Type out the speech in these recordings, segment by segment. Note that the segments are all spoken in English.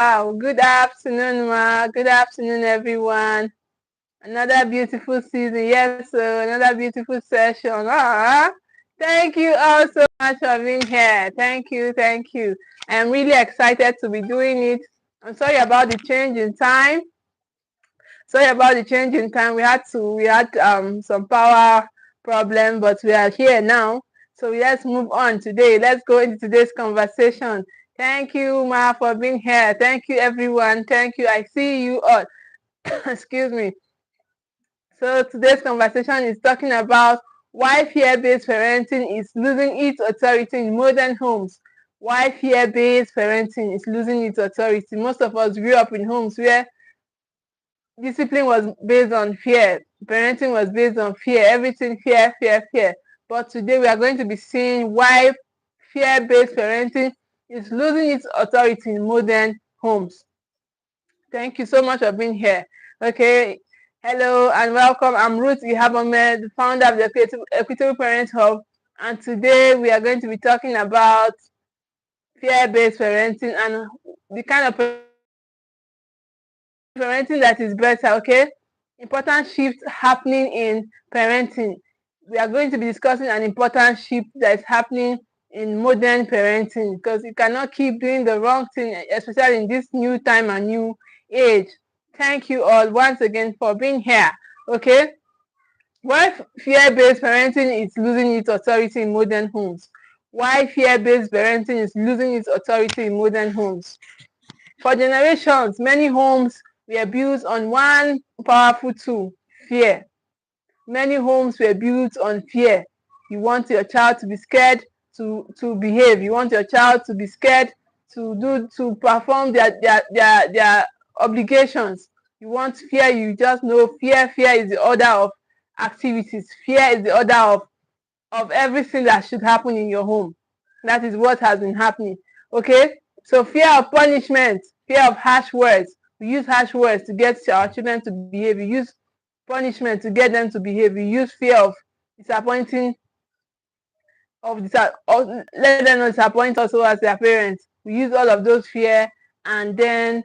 Wow, good afternoon, Ma. Good afternoon, everyone. Another beautiful season. Yes, sir. Another beautiful session. Thank you all so much for being here. Thank you, thank you. I'm really excited to be doing it. I'm sorry about the change in time. Sorry about the change in time. We had some power problem, but we are here now. So let's move on today. Let's go into today's conversation. Thank you, Ma, for being here. Thank you, everyone. Thank you. I see you all. Excuse me. So today's conversation is talking about why fear-based parenting is losing its authority in modern homes. Why fear-based parenting is losing its authority. Most of us grew up in homes where discipline was based on fear. Parenting was based on fear. Everything fear, fear, fear. But today we are going to be seeing why fear-based parenting is losing its authority in modern homes. Thank you so much for being here. Okay. Hello and welcome. I'm Ruth Ikhabomeh, the founder of the Equitable Parent Hub. And today we are going to be talking about fear-based parenting and the kind of parenting that is better, okay? Important shift happening in parenting. We are going to be discussing an important shift that is happening in modern parenting because you cannot keep doing the wrong thing, especially in this new time and new age. Thank you all once again for being here, okay? Why fear-based parenting is losing its authority in modern homes? Why fear-based parenting is losing its authority in modern homes? For generations, many homes were built on one powerful tool, fear. Many homes were built on fear. You want your child to be scared to behave. You want your child to be scared to perform their obligations. You want fear, you just know fear is the order of activities. Fear is the order of everything that should happen in your home. That is what has been happening. Okay? So fear of punishment, fear of harsh words. We use harsh words to get our children to behave. We use punishment to get them to behave. We use fear of disappointing, let them not disappoint also as their parents. We use all of those fear, and then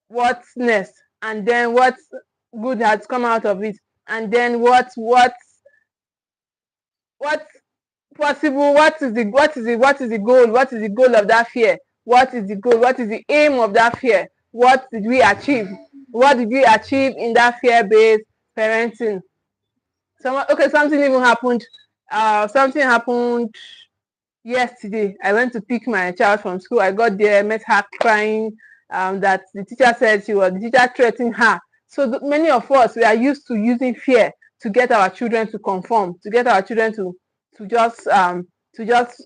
what's next? And then what good has come out of it? And then what's possible? What is the goal? What is the goal of that fear? What is the goal? What is the aim of that fear? What did we achieve? What did we achieve in that fear-based parenting? Something even happened. Something happened yesterday. I went to pick my child from school. I got there, met her crying. That the teacher said the teacher threatened her. So many of us, we are used to using fear to get our children to conform, to get our children to just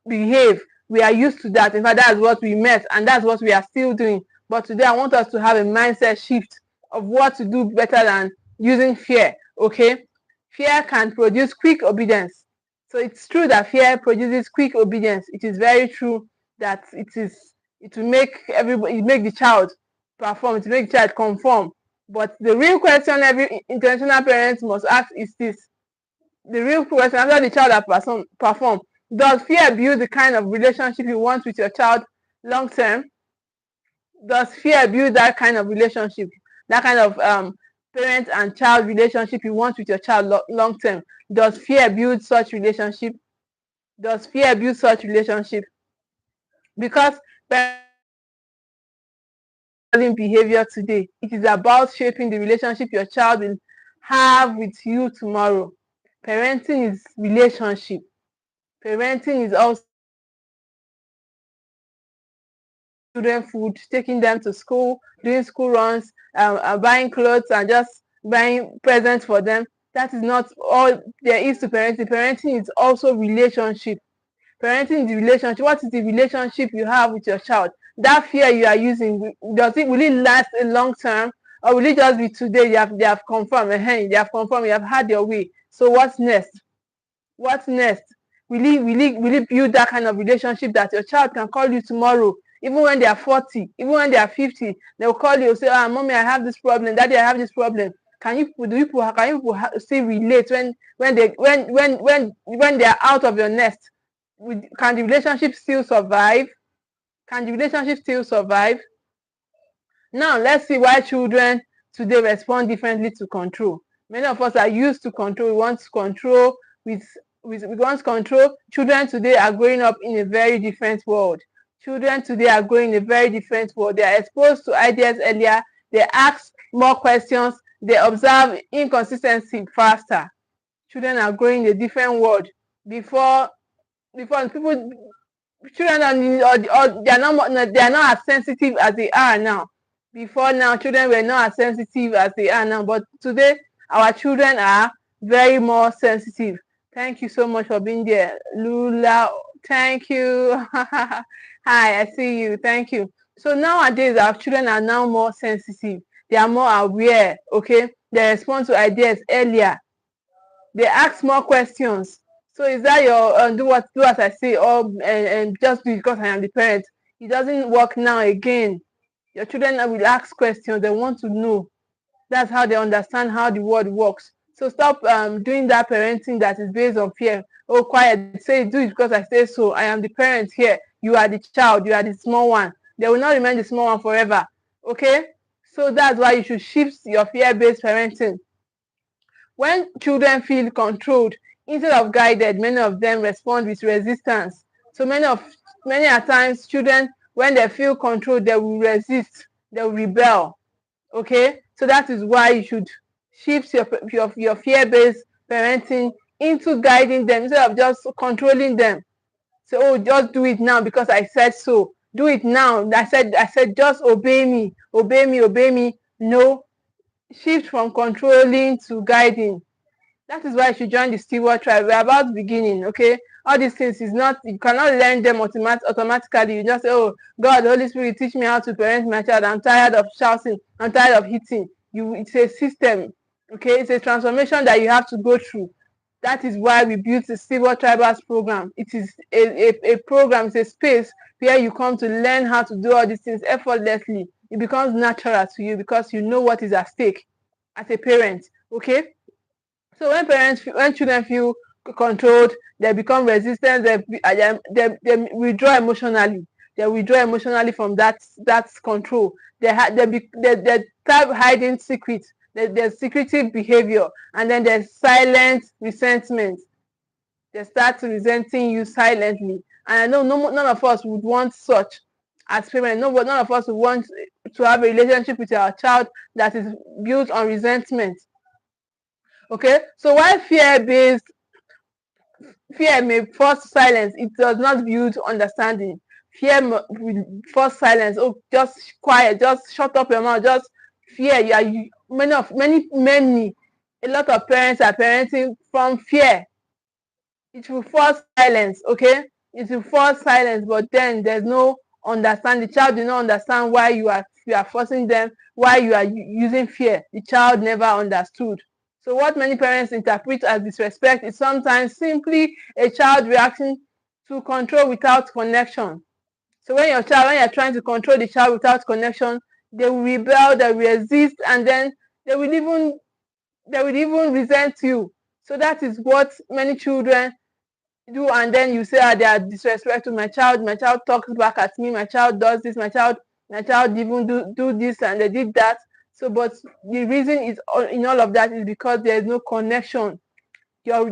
behave. We are used to that. In fact, that's what we met, and that's what we are still doing. But today, I want us to have a mindset shift of what to do better than using fear. Okay, fear can produce quick obedience. So it's true that fear produces quick obedience. It is very true that it will make the child perform, it will make the child conform. But the real question every intentional parent must ask is this: the real question after the child has performed, does fear build the kind of relationship you want with your child long term? Does fear build that kind of relationship, that kind of parent and child relationship you want with your child long term? Does fear build such relationship? Does fear build such relationship? Because behavior today, it is about shaping the relationship your child will have with you tomorrow. Parenting is relationship. Parenting is also children food, taking them to school, doing school runs, buying clothes, and just buying presents for them. That is not all there is to parenting. Parenting is also relationship. Parenting is the relationship. What is the relationship you have with your child? That fear you are using, will it last a long term, or will it just be today? They have confirmed, you have had your way. So what's next? What's next? Will it build that kind of relationship that your child can call you tomorrow, even when they are 40, even when they are 50, they will call you and say, mommy, I have this problem, daddy, I have this problem. Can you still relate when they are out of your nest? Can the relationship still survive? Can the relationship still survive? Now, let's see why children today respond differently to control. Many of us are used to control. We want to control we want control. Children today are growing up in a very different world. Children today are growing in a very different world. They are exposed to ideas earlier. They ask more questions. They observe inconsistency faster. Children are growing in a different world. Before people, children or they are not as sensitive as they are now. Before now, children were not as sensitive as they are now, but today our children are very more sensitive. Thank you so much for being there, Lula. Thank you. Hi, I see you. Thank you. So nowadays our children are now more sensitive. They are more aware. Okay, they respond to ideas earlier. They ask more questions. So is that your do as I say, or and just because I am the parent? It doesn't work now again. Your children will ask questions. They want to know. That's how they understand how the world works. So stop doing that parenting that is based on fear. Oh, quiet. Say do it because I say so. I am the parent here. You are the child. You are the small one. They will not remain the small one forever. Okay. So that's why you should shift your fear-based parenting. When children feel controlled instead of guided, many of them respond with resistance. So many a times children, when they feel controlled, they will resist, they will rebel. Okay, so that is why you should shift your fear-based parenting into guiding them instead of just controlling them. So, oh, just do it now because I said so. Do it now. I said just obey me, obey me, obey me. No, shift from controlling to guiding. That is why you should join the steward tribe. We're about beginning, okay? All these things is not, you cannot learn them automatically. You just say, oh, God, the Holy Spirit, teach me how to parent my child. I'm tired of shouting. I'm tired of hitting. It's a system, okay? It's a transformation that you have to go through. That is why we built the Steward Tribals program. It is a program, it's a space where you come to learn how to do all these things effortlessly. It becomes natural to you because you know what is at stake as a parent, okay? So when children feel controlled, they become resistant. They withdraw emotionally. They withdraw emotionally from that control. They start hiding secrets. There's secretive behavior, and then there's silent resentment. They start resenting you silently. And I know none of us would want such as parents. No, none of us would want to have a relationship with our child that is built on resentment. Okay, so while fear may force silence, it does not build understanding. Fear will force silence. Oh, just quiet, just shut up your mouth, just fear. Many, a lot of parents are parenting from fear. It will force silence, okay? It will force silence, but then there's no understanding. The child does not understand why you are forcing them, why you are using fear. The child never understood. So what many parents interpret as disrespect is sometimes simply a child reacting to control without connection. So when you're trying to control the child without connection, they will rebel, they will resist, and then they will even resent you. So that is what many children do, and then you say, they are disrespectful. My child talks back at me, my child does this, my child even do this, and they did that. So, but the reason is in all of that is because there is no connection. Your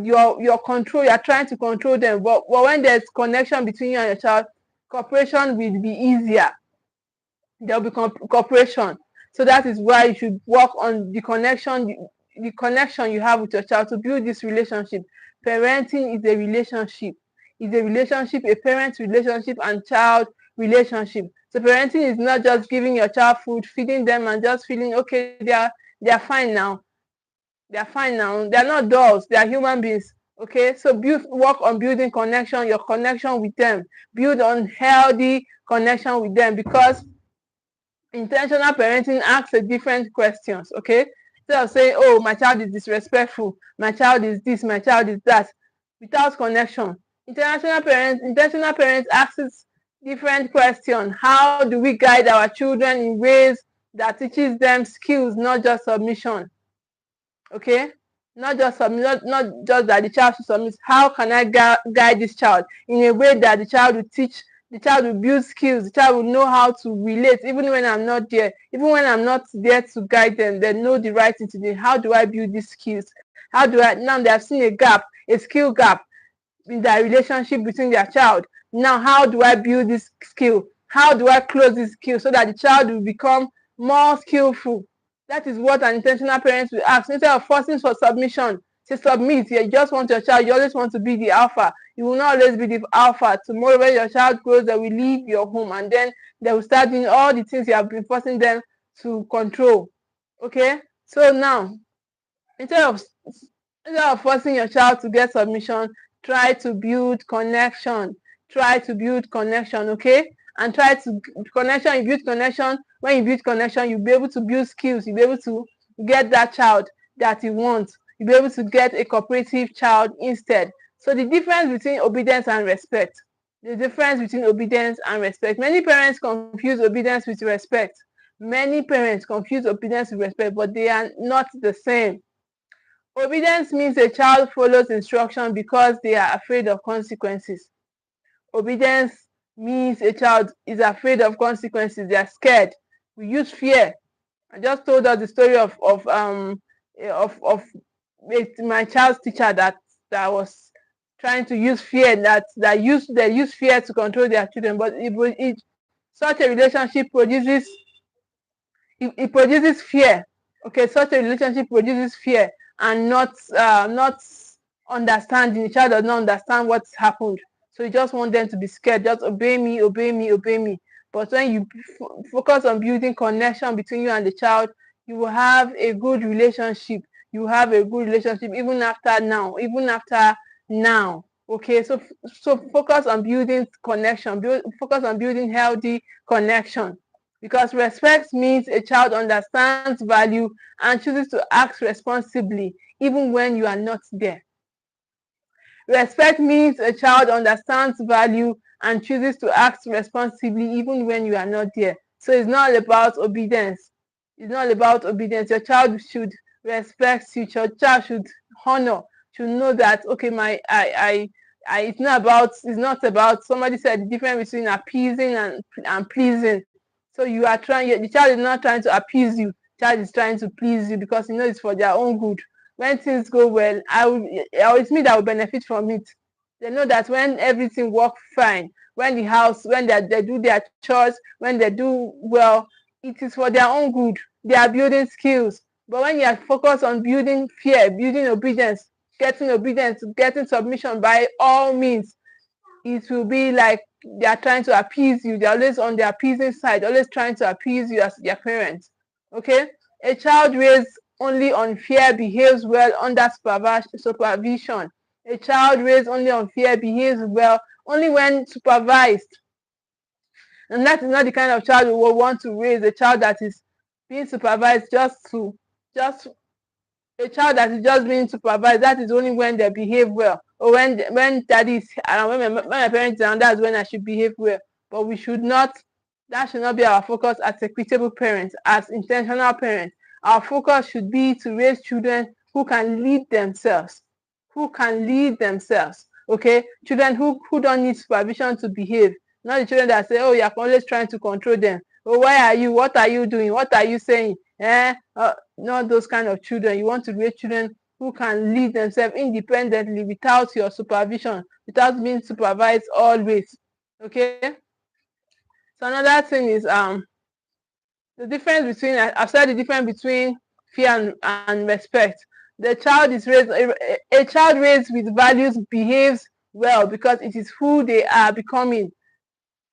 control, you are trying to control them, but when there's connection between you and your child, cooperation will be easier. There will be cooperation. So that is why you should work on the connection you have with your child to build this relationship. Parenting is a relationship. It's a relationship, a parent relationship and child relationship. So parenting is not just giving your child food, feeding them, and just feeling okay, they are fine now. They are fine now. They are not dolls. They are human beings. Okay, so work on building connection, your connection with them. Build on healthy connection with them, because intentional parenting asks a different questions. Okay, instead of saying, oh, my child is disrespectful, my child is this, my child is that, without connection. Intentional parents asks different questions. How do we guide our children in ways that teaches them skills, not just submission? Okay, not just that the child should submit. How can I guide this child in a way that the child will The child will build skills. The child will know how to relate even when I'm not there. Even when I'm not there to guide them, they know the right thing to do. How do I build these skills? How do I, now they have seen a gap, a skill gap in their relationship between their child. Now, how do I build this skill? How do I close this skill so that the child will become more skillful? That is what an intentional parent will ask. Instead of forcing for submission, say submit. You just want your child, you always want to be the alpha. You will not always be the alpha. Tomorrow when your child grows, they will leave your home and then they will start doing all the things you have been forcing them to control. Okay? So now, instead of forcing your child to get submission, try to build connection. Try to build connection, okay? And try to connection, you build connection. When you build connection, you'll be able to build skills. You'll be able to get that child that you want. You'll be able to get a cooperative child instead. So the difference between obedience and respect. The difference between obedience and respect. Many parents confuse obedience with respect. Many parents confuse obedience with respect, but they are not the same. Obedience means a child follows instruction because they are afraid of consequences. Obedience means a child is afraid of consequences. They are scared. We use fear. I just told us the story of my child's teacher that was trying to use fear, they use fear to control their children. But such a relationship produces it produces fear. Okay, such a relationship produces fear and not understanding. The child does not understand what's happened, so you just want them to be scared. Just obey me, obey me, obey me. But when you focus on building connection between you and the child, you will have a good relationship. You will have a good relationship even after now. Even after now. Okay, so focus on building connection. Focus on building healthy connection. Because respect means a child understands value and chooses to act responsibly even when you are not there. Respect means a child understands value and chooses to act responsibly even when you are not there. So it's not about obedience. It's not about obedience. Your child should respect you. Your child should honor, should know that, okay, it's not about, somebody said the difference between appeasing and pleasing. So you are the child is not trying to appease you. The child is trying to please you because you know it's for their own good. When things go well, it's me that will benefit from it. They know that when everything works fine, when they do their chores, when they do well, it is for their own good. They are building skills. But when you are focused on building fear, building obedience, getting submission by all means, it will be like they are trying to appease you. They're always on the appeasing side, always trying to appease you as their parents. Okay? A child raised only on fear behaves well under supervision. A child raised only on fear behaves well only when supervised. And that is not the kind of child we will want to raise. A child that is being supervised just a child that is just being supervised, that is only when they behave well. Or when daddy is around, when my parents are around, that's when I should behave well. But that should not be our focus as equitable parents, as intentional parents. Our focus should be to raise children who can lead themselves. Who can lead themselves. Okay? Children who don't need supervision to behave. Not the children that say, oh, you're always trying to control them. Oh, why are you? What are you doing? What are you saying? Not those kind of children. You want to raise children who can lead themselves independently without your supervision, without being supervised always. Okay? So another thing is the difference between, I've said the difference between fear and respect. A child raised with values behaves well because it is who they are becoming.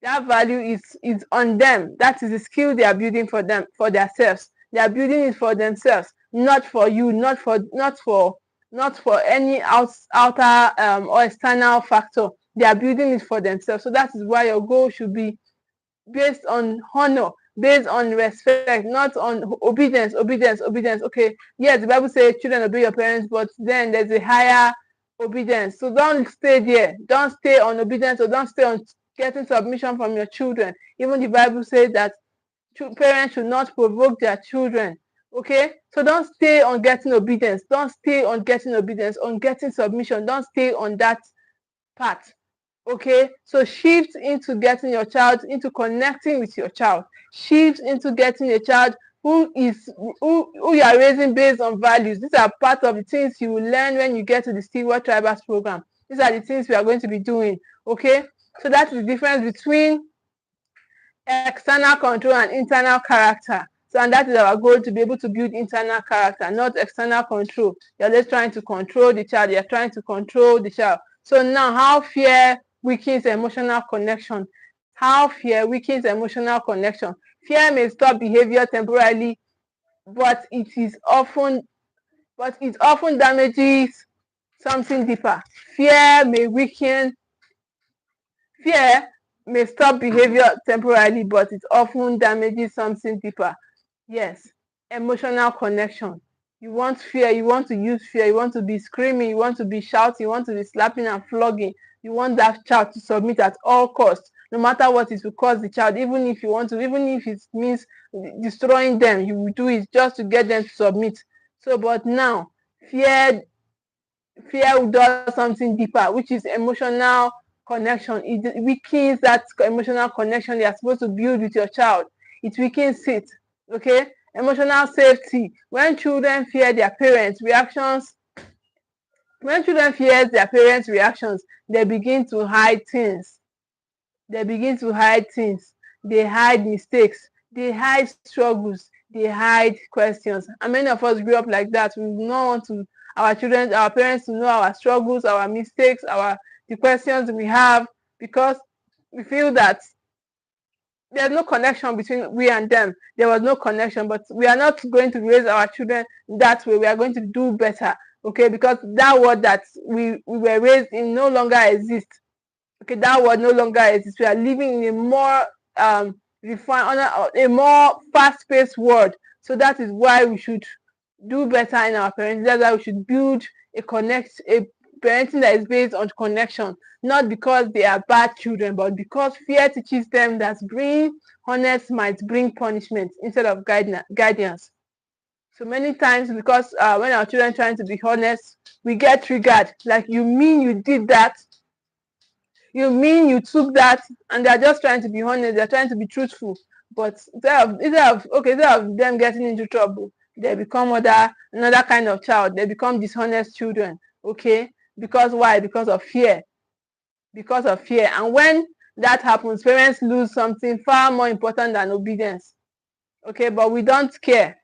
That value is on them. That is the skill they are building for themselves. They are building it for themselves, not for you, not for any outer or external factor. They are building it for themselves. So that is why your goal should be based on honor, based on respect, not on obedience. Okay, yes, the Bible says children obey your parents, but then there's a higher obedience. So don't stay there. Don't stay on obedience, or don't stay on getting submission from your children. Even the Bible says that parents should not provoke their children. Okay, so don't stay on getting obedience. Don't stay on getting obedience, on getting submission. Don't stay on that path. Okay, so shift into getting your child, into connecting with your child. Shift into getting a child who you are raising based on values. These are part of the things you will learn when you get to the Steward Tribals program. These are the things we are going to be doing. Okay, so that's the difference between external control and internal character. So, and that is our goal, to be able to build internal character, not external control. You're just trying to control the child. You're trying to control the child. So now, how fear weakens emotional connection. How fear weakens emotional connection. Fear may stop behavior temporarily, but it often damages something deeper. Fear may weaken Fear may stop behavior temporarily, but it often damages something deeper. Yes, emotional connection. You want fear, you want to use fear, you want to be screaming, you want to be shouting, you want to be slapping and flogging. You want that child to submit at all costs, no matter what it will cost the child, even if it means destroying them, you will do it just to get them to submit. So, but now, fear fear does something deeper, which is emotional connection. It weakens that emotional connection you are supposed to build with your child. It weakens it. Okay? Emotional safety. When children fear their parents' reactions, they begin to hide things. They begin to hide things. They hide mistakes. They hide struggles. They hide questions. And many of us grew up like that. We do not want to our parents to know our struggles, our mistakes, the questions we have, because we feel that there's no connection between we and them. There was no connection, but we are not going to raise our children that way. We are going to do better, okay? Because that word that we were raised in no longer exists. Okay, that word no longer exists. We are living in a more refined, a more fast-paced world. So that is why we should do better in our parenting. That's why we should build a parenting that is based on connection, not because they are bad children, but because fear teaches them that being honest might bring punishment instead of guidance. So many times, because when our children are trying to be honest, we get triggered. Like, you mean you did that? You mean you took that? And they're just trying to be honest, they're trying to be truthful. But instead of them getting into trouble, they become another kind of child. They become dishonest children. Okay? Because why? Because of fear. Because of fear. And when that happens, parents lose something far more important than obedience. Okay, but we don't care.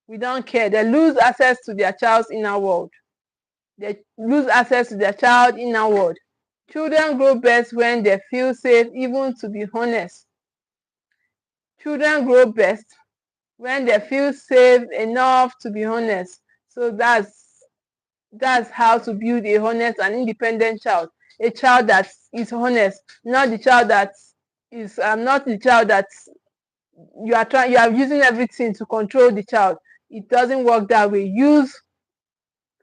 We don't care. They lose access to their child's inner world. They lose access to their child's inner world. Children grow best when they feel safe, even to be honest. Children grow best when they feel safe enough to be honest. So that's how to build a honest and independent child. A child that is honest, not the child that is not the child that you are using everything to control the child. It doesn't work that way.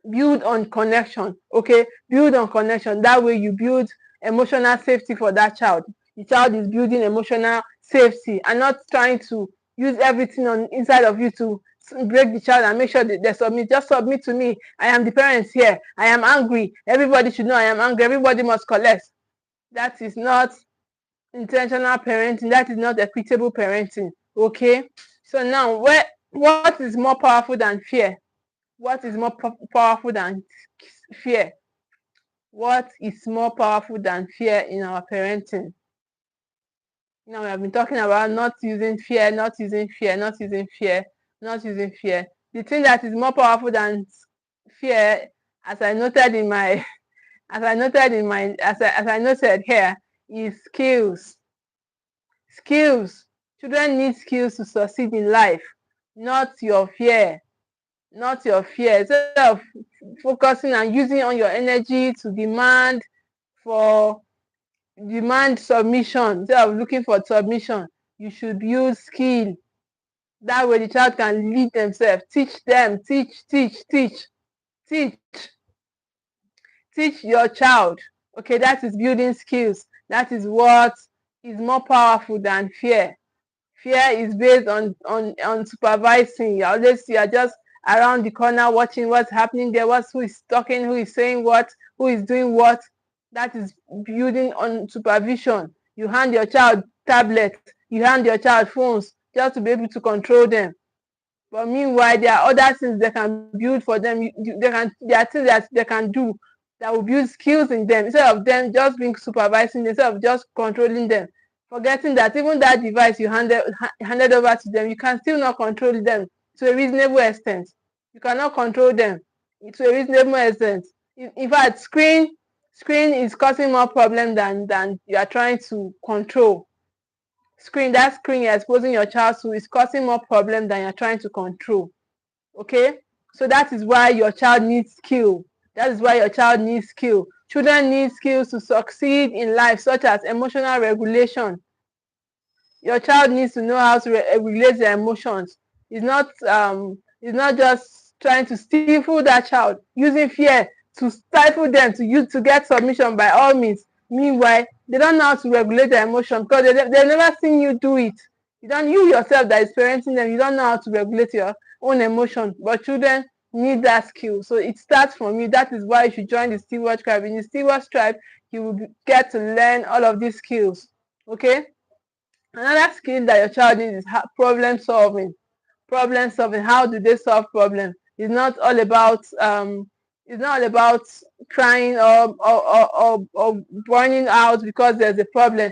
Build on connection. Okay, build on connection. That way you build emotional safety for that child. The child is building emotional safety and not trying to use everything on inside of you to break the child and make sure that they submit. Just submit to me. I am the parents here. I am angry. Everybody should know I am angry. Everybody must collect. That is not intentional parenting. That is not equitable parenting. Okay, so now what is more powerful than fear? What is more powerful than fear? What is more powerful than fear in our parenting? Now, we have been talking about not using fear, not using fear, not using fear, not using fear. The thing that is more powerful than fear, as I noted here, is skills. Skills. Children need skills to succeed in life, not your fear. Not your fear. Instead of focusing and using on your energy to demand submission, instead of looking for submission, you should use skill. That way the child can lead themselves. Teach them. Teach your child. Okay, that is building skills. That is what is more powerful than fear. Fear is based on supervising. You are just around the corner watching what's happening there, who is talking, who is saying what, who is doing what. That is building on supervision. You hand your child tablets, you hand your child phones just to be able to control them. But meanwhile, there are other things they can build for them. There are things that they can do that will build skills in them instead of them just being supervising, instead of just controlling them. Forgetting that even that device you handed over to them, you can still not control them to a reasonable extent. You cannot control them to a reasonable extent. In fact, screen is causing more problem than you are trying to control. That screen you're exposing your child to is causing more problem than you're trying to control. Okay, so that is why your child needs skill. That is why your child needs skill. Children need skills to succeed in life, such as emotional regulation. Your child needs to know how to regulate their emotions. It's not just trying to stifle that child, using fear to stifle them to get submission by all means. Meanwhile, they don't know how to regulate their emotion because they've never seen you do it. You yourself that is parenting them, you don't know how to regulate your own emotion. But children need that skill. So it starts from you. That is why you should join the Steward Tribe. In the Steward Tribe, you will get to learn all of these skills. Okay? Another skill that your child needs is problem solving. Problem solving. How do they solve problems? It's not all about crying or burning out because there's a problem.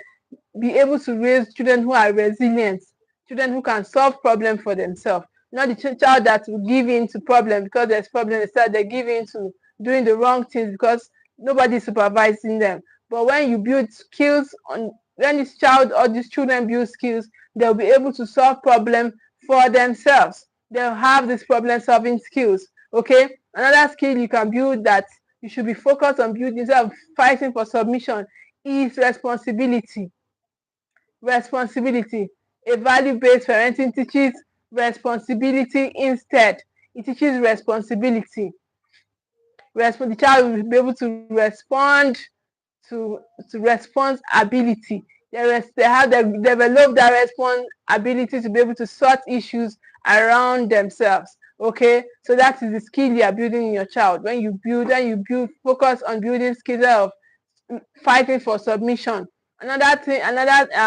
Be able to raise children who are resilient, children who can solve problems for themselves. Not the child that will give in to problem because there's problem. Instead, they give in to doing the wrong things because nobody is supervising them. But when you build skills when this child or these children build skills, they'll be able to solve problems for themselves. They'll have these problem solving skills. Okay, another skill you can build that you should be focused on building instead of fighting for submission is responsibility. Responsibility. A value-based parenting teaches responsibility instead. It teaches responsibility. The child will be able to respond to response ability. They develop that response ability to be able to sort issues around themselves. Okay, so that is the skill you are building in your child. When you build, focus on building skills of fighting for submission. Another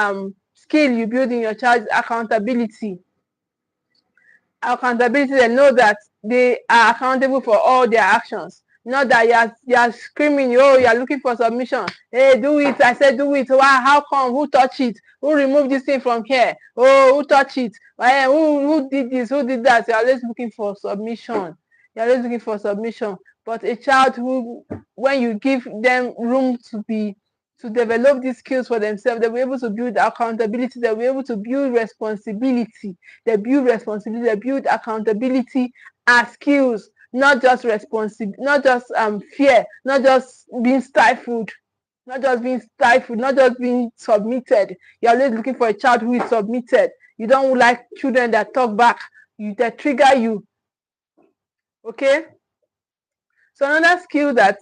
skill you build in your child is accountability. Accountability, they know that they are accountable for all their actions. Not that you are screaming, oh, you are looking for submission. Hey, do it. I said do it. Why? How come? Who touched it? Who removed this thing from here? Oh, who touched it? Who did this? Who did that? You're always looking for submission. You're always looking for submission. But a child who, when you give them room to develop these skills for themselves, they'll be able to build accountability, they'll be able to build responsibility, they build accountability as skills, not just fear, not just being stifled, not just being submitted. You're always looking for a child who is submitted. You don't like children that talk back, that trigger you. Okay? So another skill that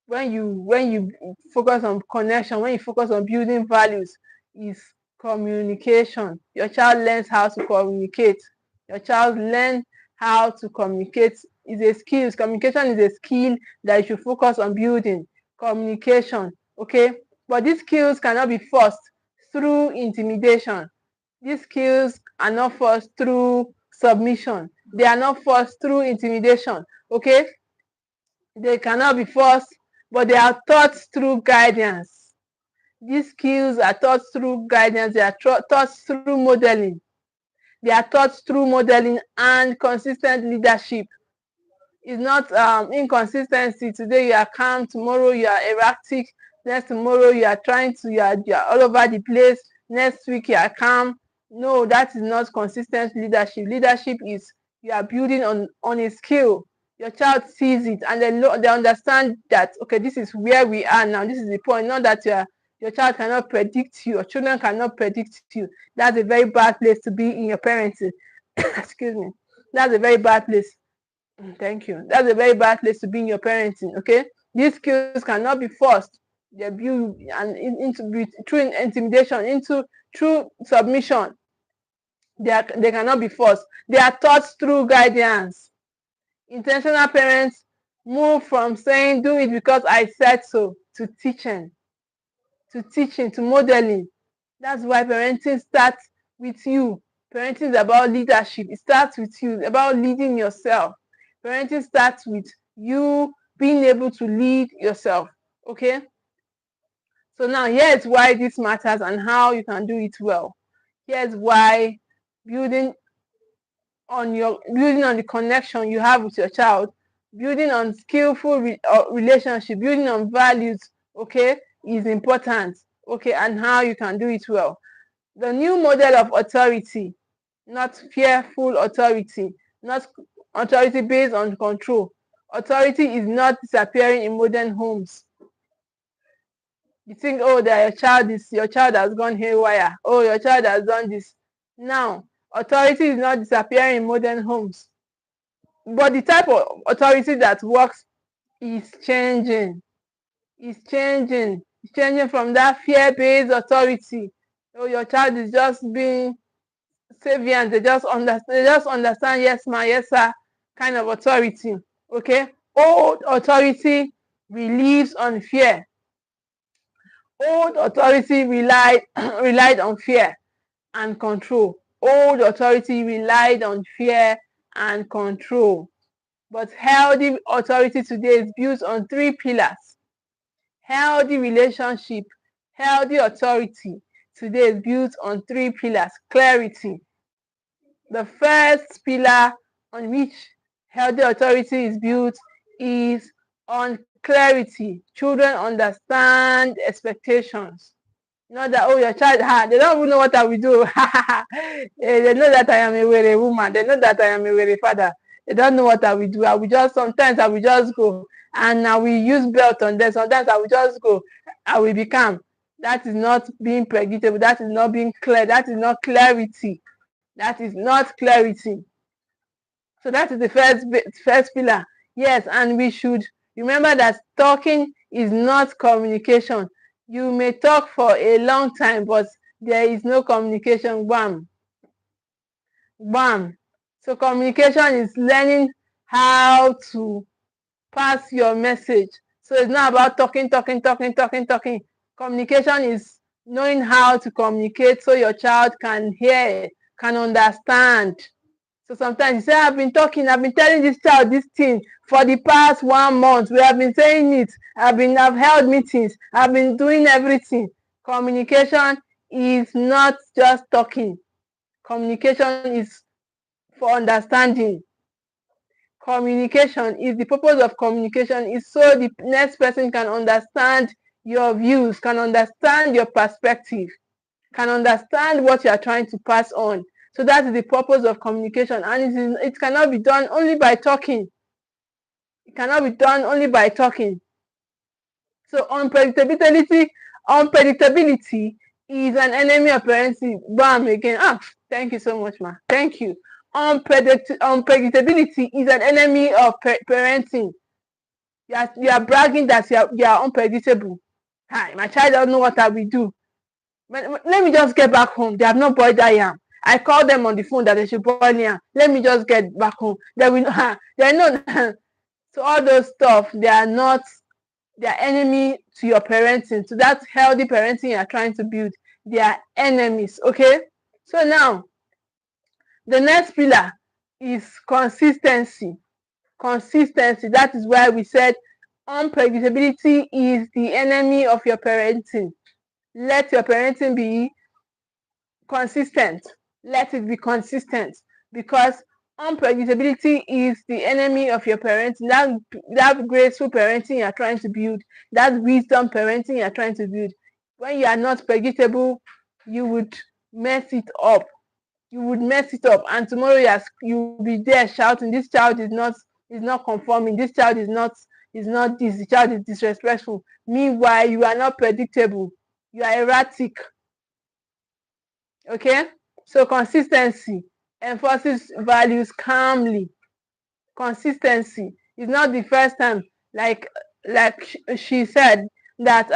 when you focus on connection, when you focus on building values, is communication. Your child learns how to communicate. Your child learns how to communicate. Is a skill. Communication is a skill that you should focus on building. Communication. Okay? But these skills cannot be forced through intimidation. These skills are not forced through submission. They are not forced through intimidation. Okay? They cannot be forced, but they are taught through guidance. These skills are taught through guidance. They are taught through modeling. They are taught through modeling and consistent leadership. It's not inconsistency. Today you are calm, tomorrow you are erratic, next tomorrow you are all over the place, next week you are calm. No, that is not consistent leadership. Leadership is you are building on a skill. Your child sees it and they understand that, okay, this is where we are now. This is the point. Not that your child cannot predict you, or children cannot predict you. That's a very bad place to be in your parenting. Excuse me. That's a very bad place. Thank you. That's a very bad place to be in your parenting. Okay, these skills cannot be forced. They're built through intimidation, through submission. They cannot be forced. They are taught through guidance. Intentional parents move from saying "do it because I said so" to teaching, to modeling. That's why parenting starts with you. Parenting is about leadership. It starts with you. It's about leading yourself. Parenting starts with you being able to lead yourself. Okay? So now here's why this matters and how you can do it well. Here's why building on the connection you have with your child, building on skillful relationship, building on values, okay, is important. Okay, and how you can do it well. The new model of authority, not fearful authority, not authority based on control. Authority is not disappearing in modern homes. You think, oh, that your child has gone haywire. Oh, your child has done this. Now, authority is not disappearing in modern homes. But the type of authority that works is changing. It's changing. It's changing from that fear-based authority. Oh, your child is just being savior. They just understand, yes, ma, yes, sir, kind of authority. Okay? Old authority relies on fear. Old authority relied on fear and control. Old authority relied on fear and control. But healthy authority today is built on 3 pillars. Healthy relationship, healthy authority today is built on 3 pillars. Clarity. The first pillar on which healthy authority is built is on clarity. Children understand expectations. Not that, oh, your child, they don't even know what I will do. They know that I am a weary woman. They know that I am a weary father. They don't know what I will do. Sometimes I will just go and I will use belt on them. Sometimes I will just go. I will be calm. That is not being predictable. That is not being clear. That is not clarity. That is not clarity. So that is the first pillar. Yes, and we should remember that talking is not communication. You may talk for a long time, but there is no communication. Bam. Bam. So communication is learning how to pass your message. So it's not about talking. Communication is knowing how to communicate so your child can hear, can understand. So sometimes you say, I've been telling this child this thing for the past 1 month. We have been saying it. I've held meetings. I've been doing everything. Communication is not just talking. Communication is for understanding. Communication is the purpose of communication is so the next person can understand your views, can understand your perspective, can understand what you are trying to pass on. So that is the purpose of communication, and it cannot be done only by talking. It cannot be done only by talking. So unpredictability is an enemy of parenting. Bam again. Thank you so much, ma. Thank you. Unpredictability is an enemy of parenting. You are bragging that you are unpredictable. Hi, my child doesn't know what I will do. But let me just get back home. They have not boiled that yam. I called them on the phone that they should boil yam. Let me just get back home. They are not. So all those stuff, they are enemy to your parenting. So that's healthy parenting you are trying to build. They are enemies. Okay. So now, the next pillar is consistency. Consistency. That is why we said unpredictability is the enemy of your parenting. Let your parenting be consistent. Let it be consistent, because unpredictability is the enemy of your parenting. That graceful parenting you are trying to build, that wisdom parenting you are trying to build. When you are not predictable, you would mess it up. And tomorrow you will be there shouting, this child is not conforming, this child is not this, the child is disrespectful. Meanwhile, you are not predictable, you are erratic. Okay, so consistency enforces values calmly. Consistency is not the first time, like she said, that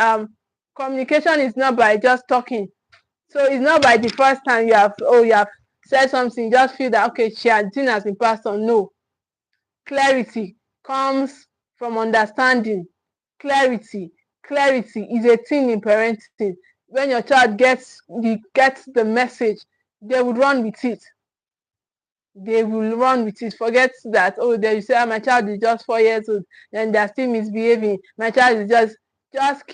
communication is not by just talking. So it's not by the first time you have said something, just feel that okay, thing has been passed on. No. Clarity comes from understanding. Clarity Clarity is a thing in parenting. When your child gets the message, they will run with it. They will run with it. Forget that, oh, they say, my child is just 4 years old, and they're still misbehaving. My child is just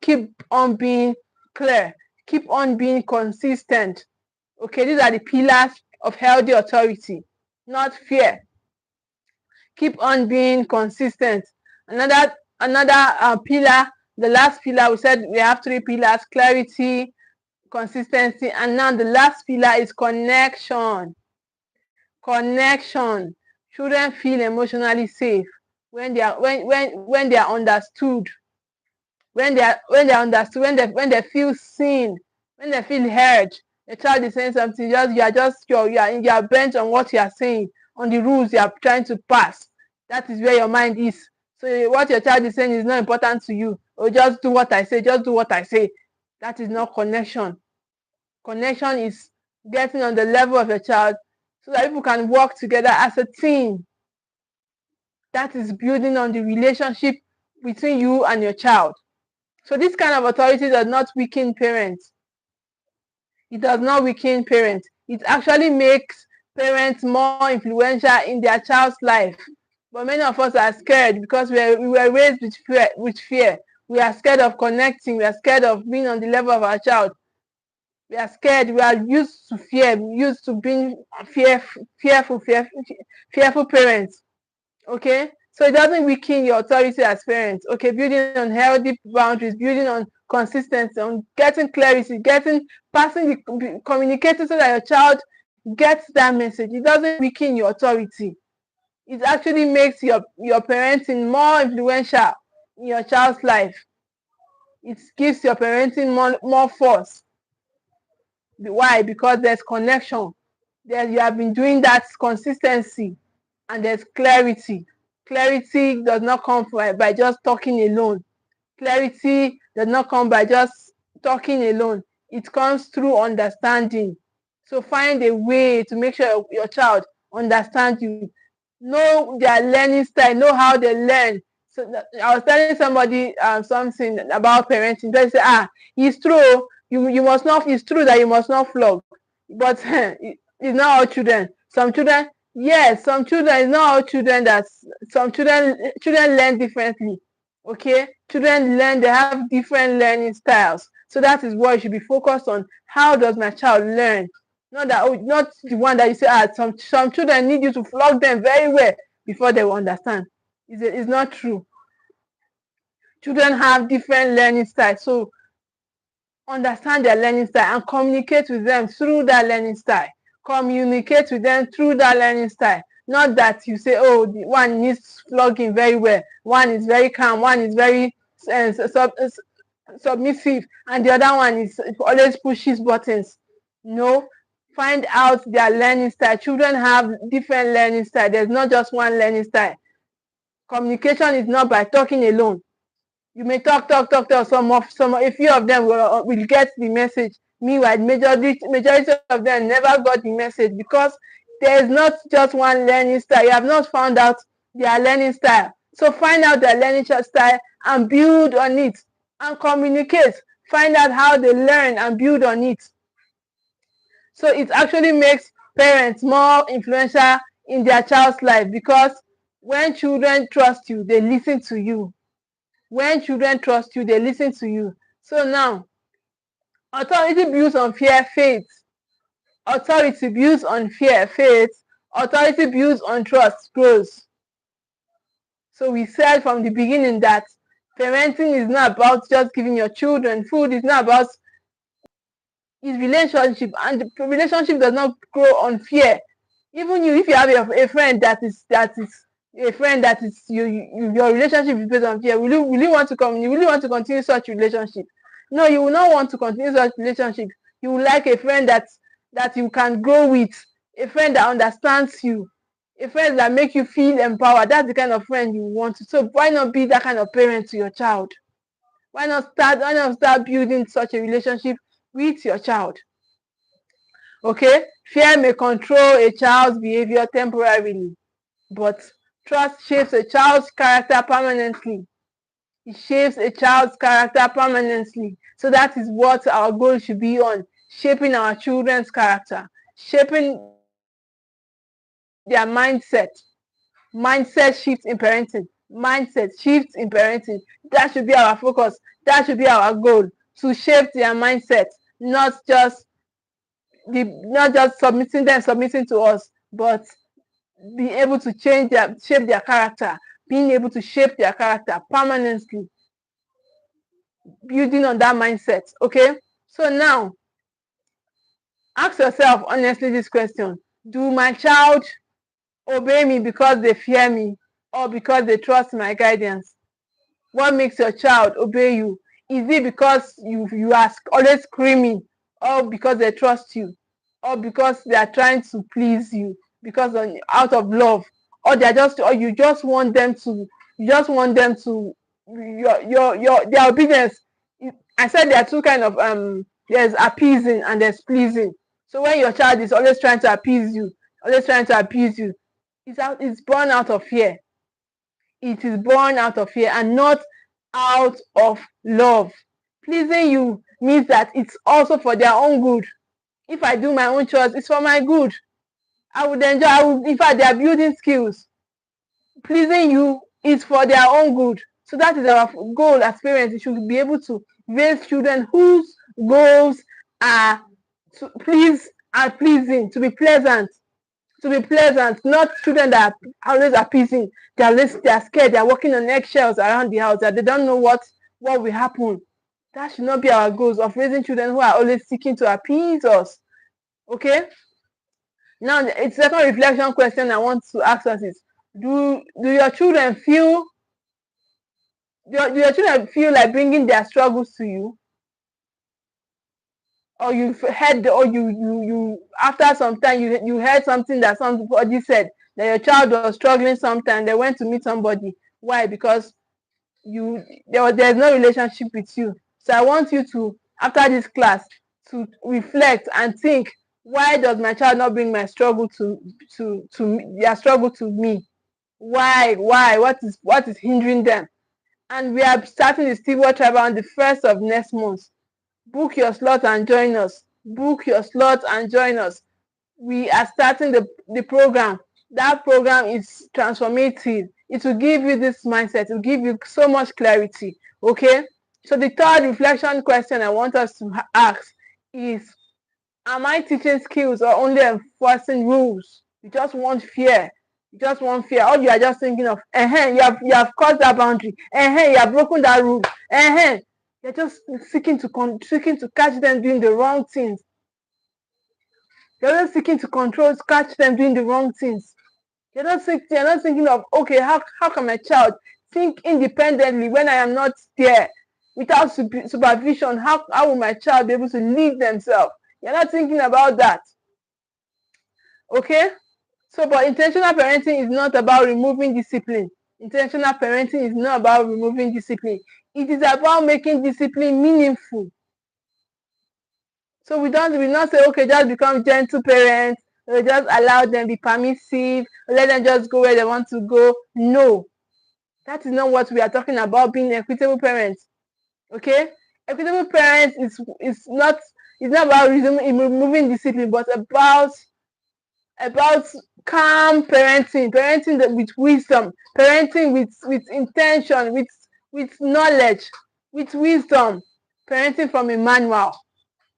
keep on being clear. Keep on being consistent. Okay, these are the pillars of healthy authority, not fear. Keep on being consistent. Another pillar, the last pillar, we said we have 3 pillars: clarity, consistency, and now the last pillar is connection. Connection. Children feel emotionally safe when they are when they are understood. When they are understood, when they feel seen, when they feel heard. The child is saying something, you are bent on what you are saying, on the rules you are trying to pass. That is where your mind is. So what your child is saying is not important to you. Or just do what I say, just do what I say. That is not connection. Connection is getting on the level of your child so that people can work together as a team. That is building on the relationship between you and your child. So this kind of authority does not weaken parents. It does not weaken parents. It actually makes parents more influential in their child's life. But many of us are scared because we were raised with fear. We are scared of connecting. We are scared of being on the level of our child. We are scared. We are used to fear. Used to being fearful parents. Okay, so it doesn't weaken your authority as parents. Okay, building on healthy boundaries, building on consistency, on getting clarity, communicating so that your child gets that message. It doesn't weaken your authority. It actually makes your parenting more influential in your child's life. It gives your parenting more force. Why? Because there's connection. You have been doing that consistency, and there's clarity. Clarity does not come by just talking alone. Clarity does not come by just talking alone. It comes through understanding. So find a way to make sure your child understands you. Know their learning style. Know how they learn. So I was telling somebody something about parenting. They say, it's true. You must not. It's true that you must not flog, but it's not all children. Some children, yes, some children. It's not all children. Some children learn differently. Okay, children learn. They have different learning styles. So that is what you should be focused on. How does my child learn? Not the one that you say, some children need you to flog them very well before they will understand. It's not true. Children have different learning styles. So understand their learning style and communicate with them through that learning style. Communicate with them through that learning style. Not that you say, oh, the one needs flogging very well, one is very calm, one is very submissive, and the other one is always pushes buttons. No, find out their learning style. Children have different learning style. There's not just one learning style. Communication is not by talking alone. You may talk. A few of them will get the message. Meanwhile, majority of them never got the message because there is not just one learning style. You have not found out their learning style. So find out their learning style and build on it and communicate. Find out how they learn and build on it. So it actually makes parents more influential in their child's life because when children trust you, they listen to you. When children trust you, they listen to you. So now, authority builds on fear, faith. Authority builds on fear, faith. Authority builds on trust, grows. So we said from the beginning that parenting is not about just giving your children food. It's not about his relationship, and the relationship does not grow on fear. Even if you have a friend that is a friend that is your relationship is based on fear, will you want to continue such relationship? No, you will not want to continue such relationship. You will like a friend that you can grow with, a friend that understands you, a friend that make you feel empowered. That's the kind of friend you want to. So why not be that kind of parent to your child? Why not start building such a relationship with your child? Okay, fear may control a child's behavior temporarily, but trust shapes a child's character permanently. It shapes a child's character permanently. So that is what our goal should be on, shaping our children's character, shaping their mindset. Mindset shifts in parenting. Mindset shifts in parenting. That should be our focus. That should be our goal, to shape their mindset, not just submitting to us, but being able to shape their character, being able to shape their character permanently, building on that mindset. Okay, so now ask yourself honestly this question: do my child obey me because they fear me, or because they trust my guidance? What makes your child obey you? Is it because you are always screaming, or because they trust you, or because they are trying to please you, because out of love, or or you just want them to their obedience? I said there are two kind of there's appeasing and there's pleasing. So when your child is always trying to appease you, it's born out of fear. It is born out of fear and not out of love. Pleasing you means that it's also for their own good. If I do my own chores, it's for my good. I would enjoy, in fact, they are building skills. Pleasing you is for their own good. So that is our goal as parents. We should be able to raise children whose goals are to pleasing, to be pleasant. Not children that are always appeasing. They are scared. They are walking on eggshells around the house. That they don't know what will happen. That should not be our goals of raising children who are always seeking to appease us. Okay. Now, the second reflection question I want to ask us is: Do your children feel? Do your children feel like bringing their struggles to you? Or you've heard, or you after some time you heard something that somebody said, that your child was struggling sometime, they went to meet somebody. Why? Because there's no relationship with you. So I want you to, after this class, to reflect and think, why does my child not bring my struggle to their struggle to me? Why? What is hindering them? And we are starting the Steward Tribe on the 1st of next month. Book your slot and join us. We are starting the program. That program is transformative. It will give you this mindset. It will give you so much clarity. Okay? So the third reflection question I want us to ask is: am I teaching skills or only enforcing rules? You just want fear. All you are just thinking of, you have crossed that boundary. You have broken that rule. You're just seeking to catch them doing the wrong things. You're just seeking to catch them doing the wrong things. You're not thinking of, okay, how can my child think independently when I am not there? Without supervision, how will my child be able to lead themselves? You're not thinking about that. Okay? So, but intentional parenting is not about removing discipline. Intentional parenting is not about removing discipline. It is about making discipline meaningful. So we not say, okay, just become gentle parents, or just allow them, be permissive, or let them just go where they want to go. No, that is not what we are talking about. Being equitable parents, okay? Equitable parents is not about removing discipline, but about calm parenting with wisdom, parenting with intention, with knowledge, with wisdom, parenting from a manual.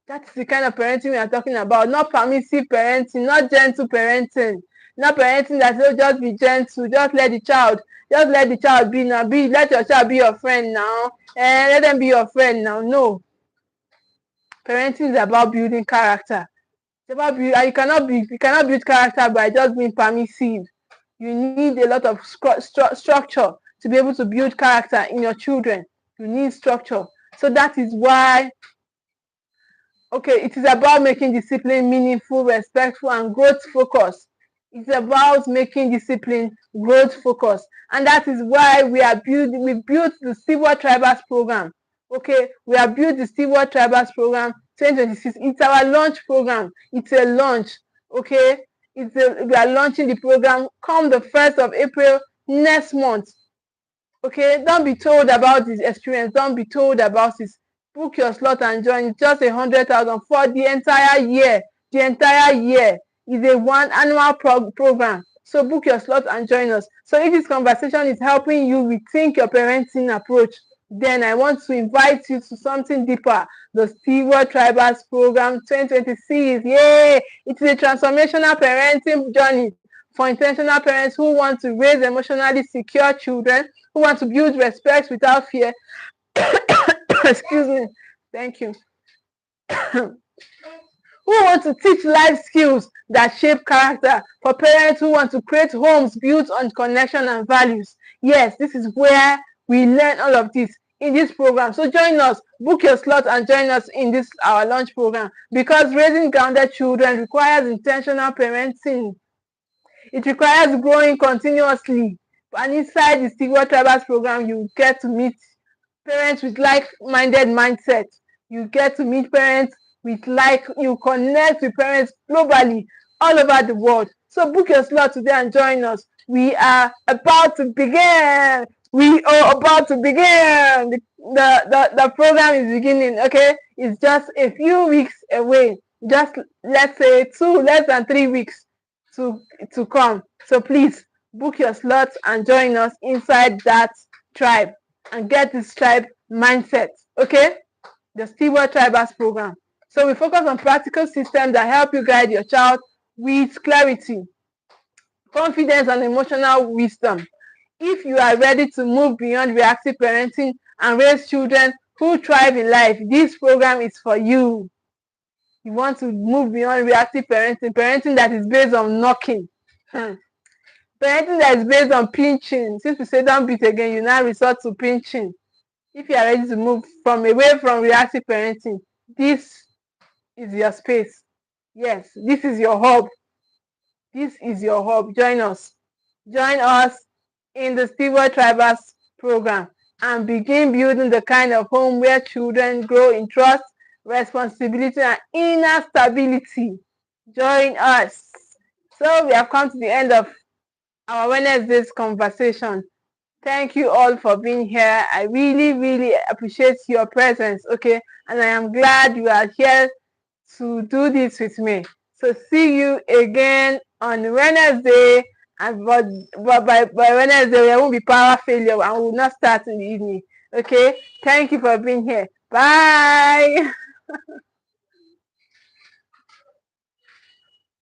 That's the kind of parenting we are talking about. Not permissive parenting, not gentle parenting, not parenting that will just be gentle. Just let the child be now. Let your child be your friend now. And let them be your friend now. No. Parenting is about building character. It's about you cannot build character by just being permissive. You need a lot of structure to be able to build character in your children. You need structure. So that is why, okay, it is about making discipline meaningful, respectful, and growth focused. It's about making discipline growth focused. And that is why we built the Steward Tribals program. Okay, we have built the Steward Tribals program 2026. It's our launch program. It's a launch. Okay, we are launching the program come the 1st of April next month. Okay, don't be told about this experience. Don't be told about this. Book your slot and join. It's just 100,000 for the entire year. The entire year is a one annual program. So book your slot and join us. So if this conversation is helping you rethink your parenting approach, then I want to invite you to something deeper. The Steward Tribals Program 2026. Yay! It is a transformational parenting journey for intentional parents who want to raise emotionally secure children, who want to build respect without fear. Excuse me. Thank you. Who want to teach life skills that shape character, for parents who want to create homes built on connection and values. Yes, this is where we learn all of this in this program. So join us, book your slot and join us in this our launch program, because raising grounded children requires intentional parenting. It requires growing continuously. And inside the Steward Tribals program, you get to meet parents with like-minded mindset. You get to meet parents with you connect with parents globally all over the world. So book your slot today and join us. We are about to begin. We are about to begin. The program is beginning, okay? It's just a few weeks away. Just let's say less than 3 weeks to come. So please book your slots and join us inside that tribe and get this tribe mindset, okay? The Steward Tribals program. So we focus on practical systems that help you guide your child with clarity, confidence, and emotional wisdom. If you are ready to move beyond reactive parenting and raise children who thrive in life, this program is for you. You want to move beyond reactive parenting that is based on knocking. Parenting that is based on pinching. Since we say don't beat again, you now resort to pinching. If you are ready to move away from reactive parenting, this is your space. Yes, this is your hub. This is your hub. Join us. Join us in the Steward Tribals program and begin building the kind of home where children grow in trust, responsibility, and inner stability. Join us. So we have come to the end of our Wednesday's conversation. Thank you all for being here. I really, really appreciate your presence, okay? And I am glad you are here to do this with me. So see you again on Wednesday. And but by Wednesday, there won't be power failure and we will not start in the evening. Okay? Thank you for being here. Bye.